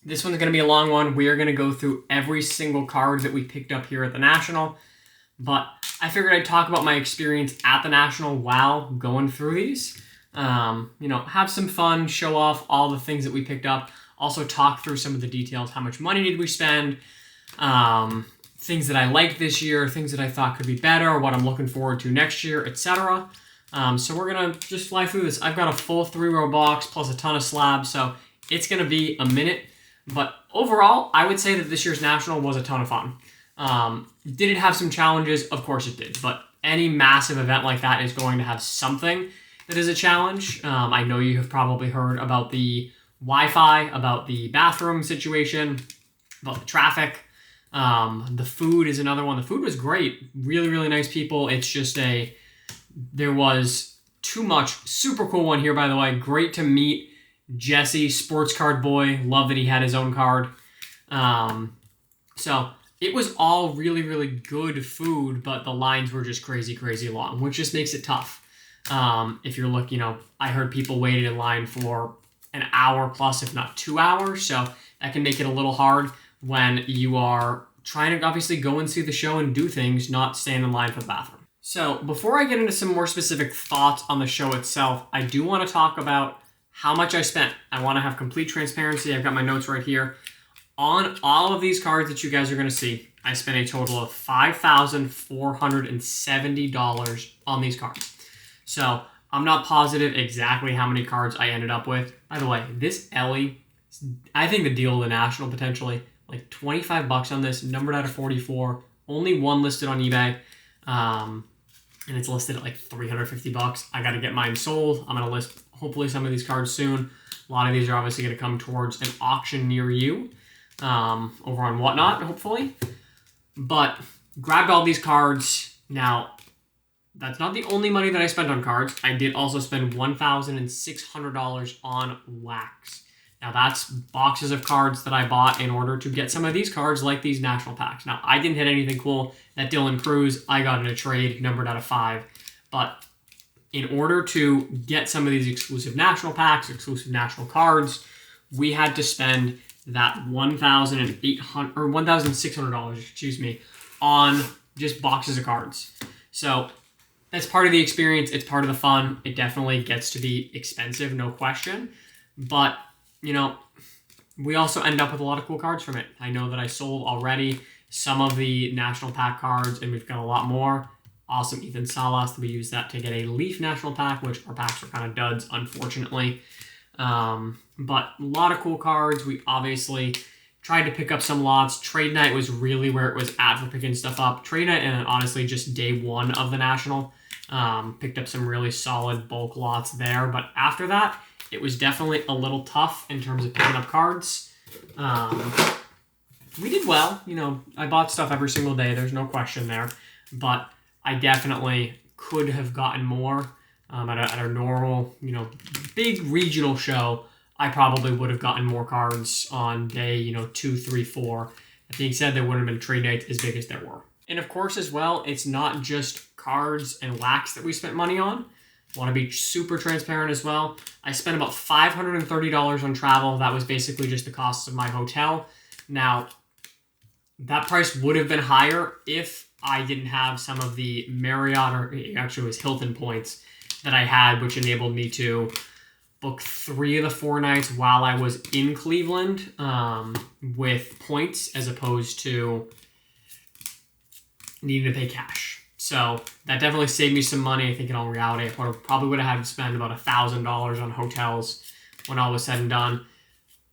This one's going to be a long one. We are going to go through every single card that we picked up here at the National. But I figured I'd talk about my experience at the National while going through these. Have some fun, show off all the things that we picked up. Also talk through some of the details. How much money did we spend? Things that I liked this year, things that I thought could be better, what I'm looking forward to next year, etc. So we're going to just fly through this. I've got a full 3-row box plus a ton of slabs, so it's going to be a minute. But overall, I would say that this year's National was a ton of fun. Did it have some challenges? Of course it did. But any massive event like that is going to have something that is a challenge. I know you have probably heard about the Wi-Fi, about the bathroom situation, about the traffic. The food is another one. The food was great. Really, really nice people. It's just there was too much. Super cool one here, by the way. Great to meet Jesse, sports card boy. Love that he had his own card. So it was all really, really good food, but the lines were just crazy, crazy long, which just makes it tough. If you're looking, I heard people waited in line for an hour plus, if not 2 hours. So that can make it a little hard when you are trying to obviously go and see the show and do things, not stand in line for the bathroom. So before I get into some more specific thoughts on the show itself, I do want to talk about how much I spent. I want to have complete transparency. I've got my notes right here. On all of these cards that you guys are going to see, I spent a total of $5,470 on these cards. So I'm not positive exactly how many cards I ended up with. By the way, this Ellie, I think the deal of the National potentially, like $25 on this, numbered out of 44, only one listed on eBay, and it's listed at like $350. I got to get mine sold. I'm going to list hopefully some of these cards soon. A lot of these are obviously going to come towards an auction near you, over on Whatnot, hopefully. But grabbed all these cards. Now, that's not the only money that I spent on cards. I did also spend $1,600 on wax. Now, that's boxes of cards that I bought in order to get some of these cards, like these National packs. Now, I didn't hit anything cool. That Dylan Cruz, I got in a trade, numbered out of 5. But in order to get some of these exclusive National packs, exclusive National cards, we had to spend that $1,600, on just boxes of cards. So that's part of the experience. It's part of the fun. It definitely gets to be expensive, no question. But we also end up with a lot of cool cards from it. I know that I sold already some of the National pack cards, and we've got a lot more. Awesome Ethan Salas. We used that to get a Leaf National pack, which our packs were kind of duds, unfortunately. But a lot of cool cards. We obviously tried to pick up some lots. Trade night was really where it was at for picking stuff up. Trade night and honestly just day one of the National. Picked up some really solid bulk lots there. But after that, it was definitely a little tough in terms of picking up cards. We did well. I bought stuff every single day. There's no question there. But I definitely could have gotten more. At a normal, big regional show, I probably would have gotten more cards on day, 2, 3, 4. That being said, there wouldn't have been trade nights as big as there were. And of course, as well, it's not just cards and wax that we spent money on. I want to be super transparent as well. I spent about $530 on travel. That was basically just the cost of my hotel. Now, that price would have been higher if I didn't have some of the Marriott, or actually it was Hilton points that I had, which enabled me to book 3 of the 4 nights while I was in Cleveland, with points as opposed to needing to pay cash. So that definitely saved me some money. I think in all reality, I probably would have had to spend about $1,000 on hotels when all was said and done.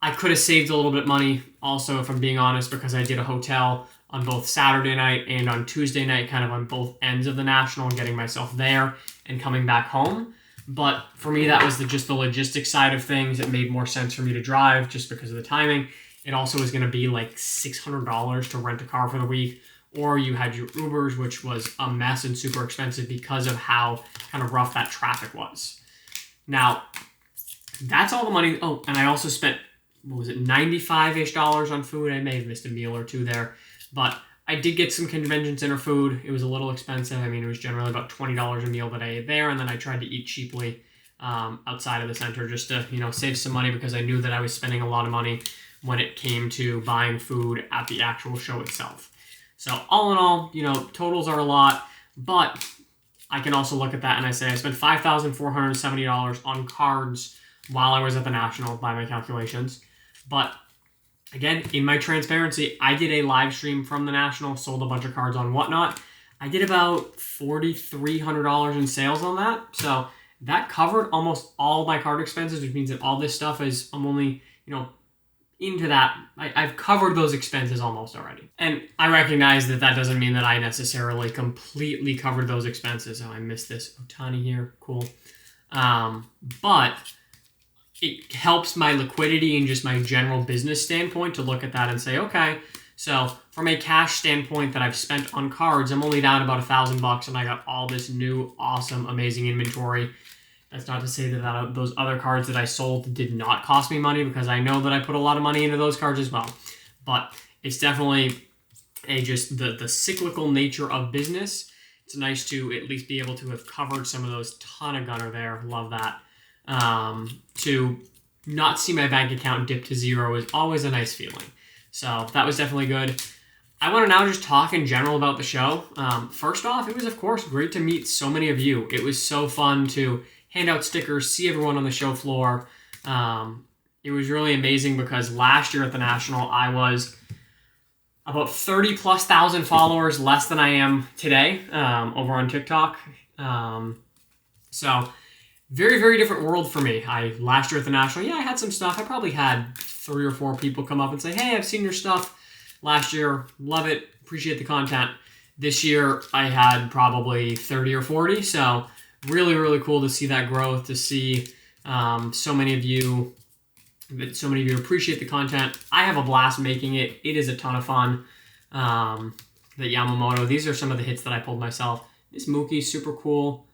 I could have saved a little bit of money also, if I'm being honest, because I did a hotel on both Saturday night and on Tuesday night, kind of on both ends of the National, and getting myself there and coming back home. But for me, that was just the logistics side of things. It made more sense for me to drive just because of the timing. It also was going to be like $600 to rent a car for the week, or you had your Ubers, which was a mess and super expensive because of how kind of rough that traffic was. Now, that's all the money. Oh, and I also spent, $95-ish on food. I may have missed a meal or two there, but I did get some convention center food. It was a little expensive. I mean, it was generally about $20 a meal that I ate there, and then I tried to eat cheaply outside of the center just to, save some money, because I knew that I was spending a lot of money when it came to buying food at the actual show itself. So all in all, totals are a lot, but I can also look at that and I say I spent $5,470 on cards while I was at the National by my calculations. But again, in my transparency, I did a live stream from the National, sold a bunch of cards on Whatnot. I did about $4,300 in sales on that. So that covered almost all my card expenses, which means that all this stuff I'm only, into that. I've covered those expenses almost already. And I recognize that doesn't mean that I necessarily completely covered those expenses. Oh, I missed this Otani here. Cool. But it helps my liquidity and just my general business standpoint to look at that and say, okay, so from a cash standpoint that I've spent on cards, I'm only down about $1,000 and I got all this new, awesome, amazing inventory. That's not to say that those other cards that I sold did not cost me money, because I know that I put a lot of money into those cards as well. But it's definitely just the cyclical nature of business. It's nice to at least be able to have covered some of those ton of gunner there. Love that. To not see my bank account dip to zero is always a nice feeling. So that was definitely good. I want to now just talk in general about the show. First off, it was, of course, great to meet so many of you. It was so fun to hand out stickers, see everyone on the show floor. It was really amazing because last year at the National, I was about 30,000+ followers less than I am today over on TikTok. So very, very different world for me. Last year at the National, I had some stuff. I probably had 3 or 4 people come up and say, hey, I've seen your stuff last year. Love it. Appreciate the content. This year, I had probably 30 or 40. So really, really cool to see that growth, to see so many of you appreciate the content. I have a blast making it. It is a ton of fun. The Yamamoto, these are some of the hits that I pulled myself. This Mookie, super cool.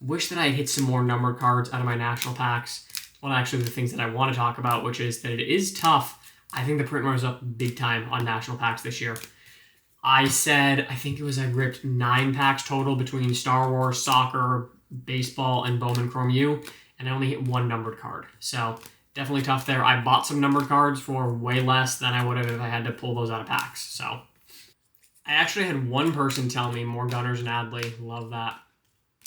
Wish that I had hit some more numbered cards out of my National packs. Well, actually, the things that I want to talk about, which is that it is tough. I think the print run is up big time on National packs this year. I ripped 9 packs total between Star Wars, soccer, baseball, and Bowman Chrome U, and I only hit 1 numbered card. So definitely tough there. I bought some numbered cards for way less than I would have if I had to pull those out of packs. So I actually had one person tell me, more Gunners and Adley, love that.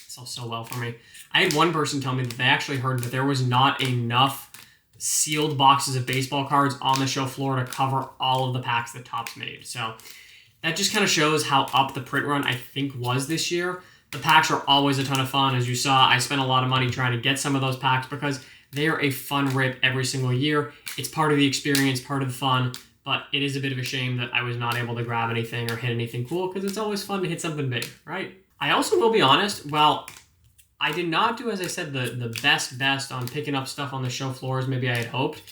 Sells so well for me. I had one person tell me that they actually heard that there was not enough sealed boxes of baseball cards on the show floor to cover all of the packs that Topps made. So that just kind of shows how up the print run I think was this year. The packs are always a ton of fun. As you saw, I spent a lot of money trying to get some of those packs because they are a fun rip every single year. It's part of the experience, part of the fun, but it is a bit of a shame that I was not able to grab anything or hit anything cool, because it's always fun to hit something big, right? I also will be honest, while I did not do, as I said, the best on picking up stuff on the show floors maybe I had hoped,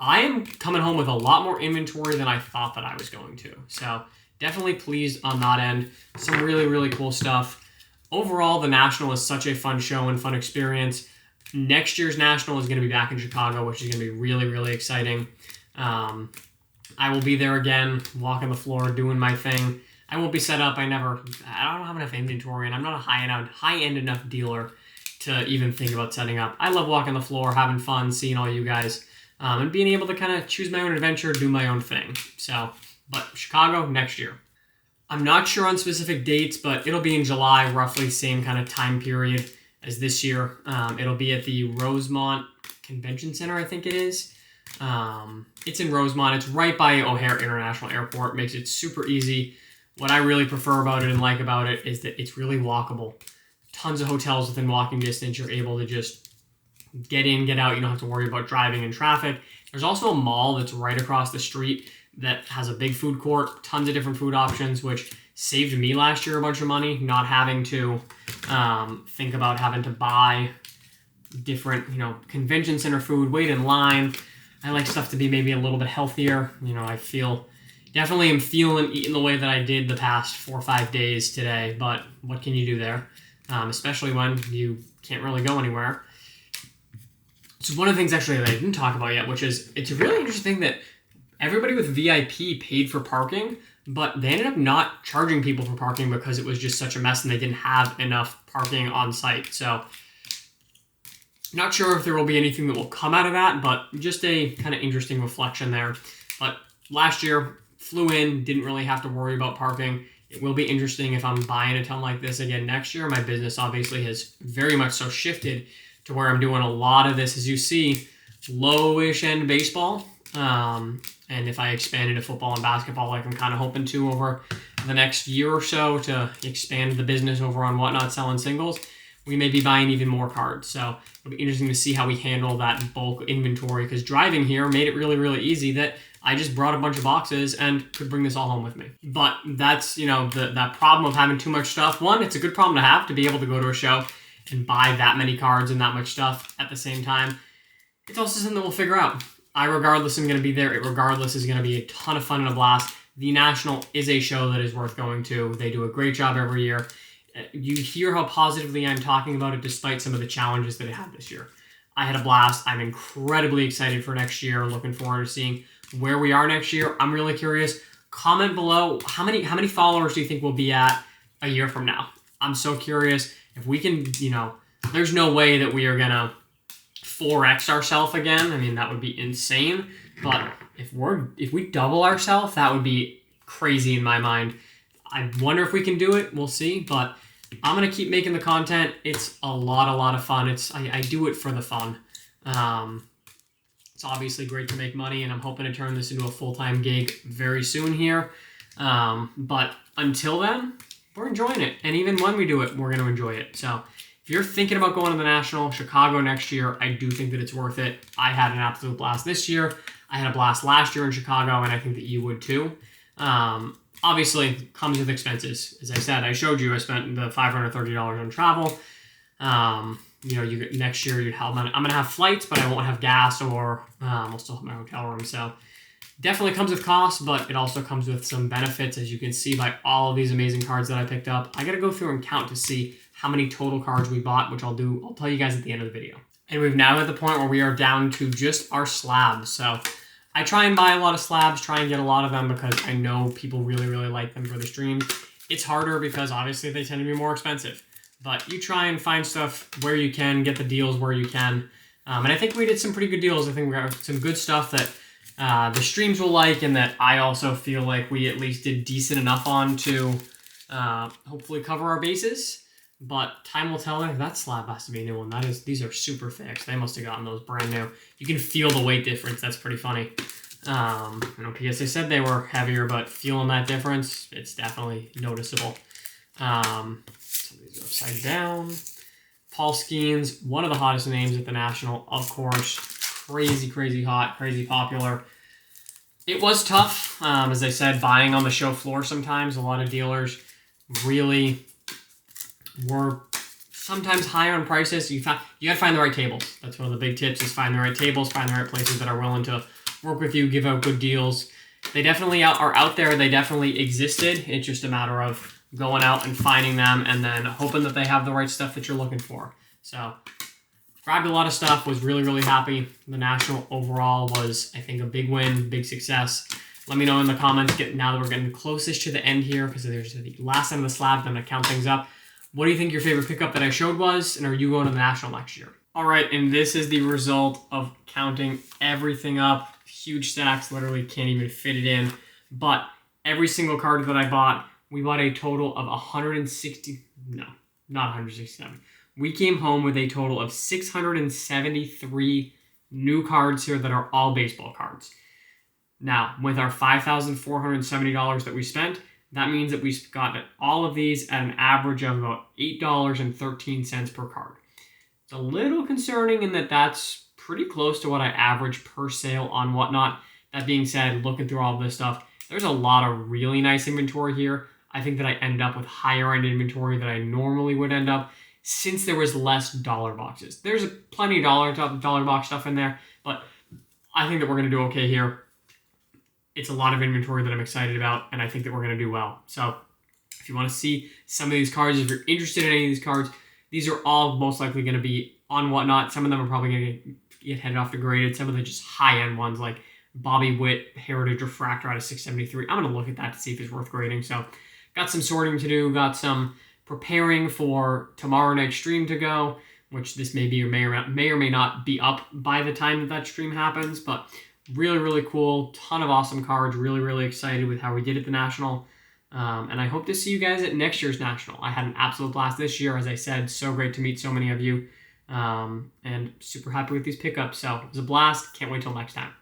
I am coming home with a lot more inventory than I thought that I was going to. So definitely pleased on that end. Some really, really cool stuff. Overall, the National is such a fun show and fun experience. Next year's National is going to be back in Chicago, which is going to be really, really exciting. I will be there again, walking the floor, doing my thing. I won't be set up. I don't have enough inventory, and I'm not a high-end enough dealer to even think about setting up. I love walking the floor, having fun, seeing all you guys, and being able to kind of choose my own adventure, do my own thing. So, but Chicago next year. I'm not sure on specific dates, but it'll be in July, roughly same kind of time period as this year. It'll be at the Rosemont Convention Center, I think it is. It's in Rosemont. It's right by O'Hare International Airport. Makes it super easy. What I really prefer about it and like about it is that it's really walkable. Tons of hotels within walking distance. You're able to just get in, get out. You don't have to worry about driving in traffic. There's also a mall that's right across the street that has a big food court, tons of different food options, which saved me last year a bunch of money, not having to think about having to buy different, convention center food, wait in line. I like stuff to be maybe a little bit healthier. I definitely am feeling eating the way that I did the past 4 or 5 days today, but what can you do there? Especially when you can't really go anywhere. So one of the things actually that I didn't talk about yet, which is, it's a really interesting thing that everybody with VIP paid for parking, but they ended up not charging people for parking because it was just such a mess and they didn't have enough parking on site. So Not sure if there will be anything that will come out of that, but just a kind of interesting reflection there. But last year, flew in, didn't really have to worry about parking. It will be interesting if I'm buying a ton like this again next year. My business obviously has very much so shifted to where I'm doing a lot of this, as you see, lowish end baseball. And if I expand into football and basketball, like I'm kind of hoping to over the next year or so to expand the business over on Whatnot selling singles, we may be buying even more cards. So it'll be interesting to see how we handle that bulk inventory, because driving here made it really, really easy that I just brought a bunch of boxes and could bring this all home with me. But that's, that problem of having too much stuff. One, it's a good problem to have, to be able to go to a show and buy that many cards and that much stuff at the same time. It's also something that we'll figure out. I, regardless, am going to be there. It, regardless, is going to be a ton of fun and a blast. The National is a show that is worth going to. They do a great job every year. You hear how positively I'm talking about it despite some of the challenges that it had this year. I had a blast. I'm incredibly excited for next year. Looking forward to seeing where we are next year. I'm really curious. Comment below, how many followers do you think we'll be at a year from now? I'm so curious. If we can, there's no way that we are going to 4x ourselves again. I mean, that would be insane. But if we double ourselves, that would be crazy in my mind. I wonder if we can do it. We'll see. But I'm going to keep making the content. It's a lot of fun. I do it for the fun. It's obviously great to make money, and I'm hoping to turn this into a full-time gig very soon here. But until then, we're enjoying it. And even when we do it, we're going to enjoy it. So if you're thinking about going to the National, Chicago next year, I do think that it's worth it. I had an absolute blast this year. I had a blast last year in Chicago, and I think that you would too. Obviously, comes with expenses. As I said, I showed you I spent the $530 on travel. Next year I'm gonna have flights, but I won't have gas, or I'll still have my hotel room. So definitely comes with costs, but it also comes with some benefits, as you can see by all of these amazing cards that I picked up. I gotta go through and count to see how many total cards we bought, which I'll tell you guys at the end of the video. And we've now at the point where we are down to just our slabs. So I try and buy a lot of slabs, try and get a lot of them, because I know people really, really like them for the stream. It's harder because obviously they tend to be more expensive. But you try and find stuff where you can, get the deals where you can. And I think we did some pretty good deals. I think we got some good stuff that the streams will like, and that I also feel like we at least did decent enough on to hopefully cover our bases. But time will tell if that slab has to be a new one. These are super fixed. They must have gotten those brand new. You can feel the weight difference. That's pretty funny. PSA said they were heavier, but feeling that difference, it's definitely noticeable. So these are upside down. Paul Skeens, one of the hottest names at the National, of course. Crazy hot, crazy popular. It was tough, as I said, buying on the show floor sometimes. A lot of dealers really were sometimes higher on prices. You got to find the right tables. That's one of the big tips, is find the right tables, find the right places that are willing to work with you, give out good deals. They definitely are out there. They definitely existed. It's just a matter of going out and finding them, and then hoping that they have the right stuff that you're looking for. So grabbed a lot of stuff, was really happy. The National overall was, I think, a big win, big success. Let me know in the comments, now that we're getting closest to the end here, because there's the last end of the slab, then I'm going to count things up. What do you think your favorite pickup that I showed was, and are you going to the National next year? All right, and this is the result of counting everything up. Huge stacks, literally can't even fit it in. But every single card that I bought, we bought a total of 167. We came home with a total of 673 new cards here that are all baseball cards. Now, with our $5,470 that we spent, that means that we got all of these at an average of about $8.13 per card. It's a little concerning in that that's pretty close to what I average per sale on Whatnot. That being said, looking through all of this stuff, there's a lot of really nice inventory here. I think that I end up with higher end inventory than I normally would end up, since there was less dollar boxes. There's plenty of dollar box stuff in there, but I think that we're going to do okay here. It's a lot of inventory that I'm excited about, and I think that we're going to do well. So if you want to see some of these cards, if you're interested in any of these cards, these are all most likely going to be on Whatnot. Some of them are probably going to get headed off to graded. Some of the just high-end ones, like Bobby Witt Heritage Refractor out of 673. I'm going to look at that to see if it's worth grading. So got some sorting to do, got some preparing for tomorrow night's stream to go. which this may or may not be up by the time that stream happens, but really, really cool. Ton of awesome cards. Really, really excited with how we did at the National. And I hope to see you guys at next year's National. I had an absolute blast this year, as I said. So great to meet so many of you. And super happy with these pickups. So it was a blast. Can't wait till next time.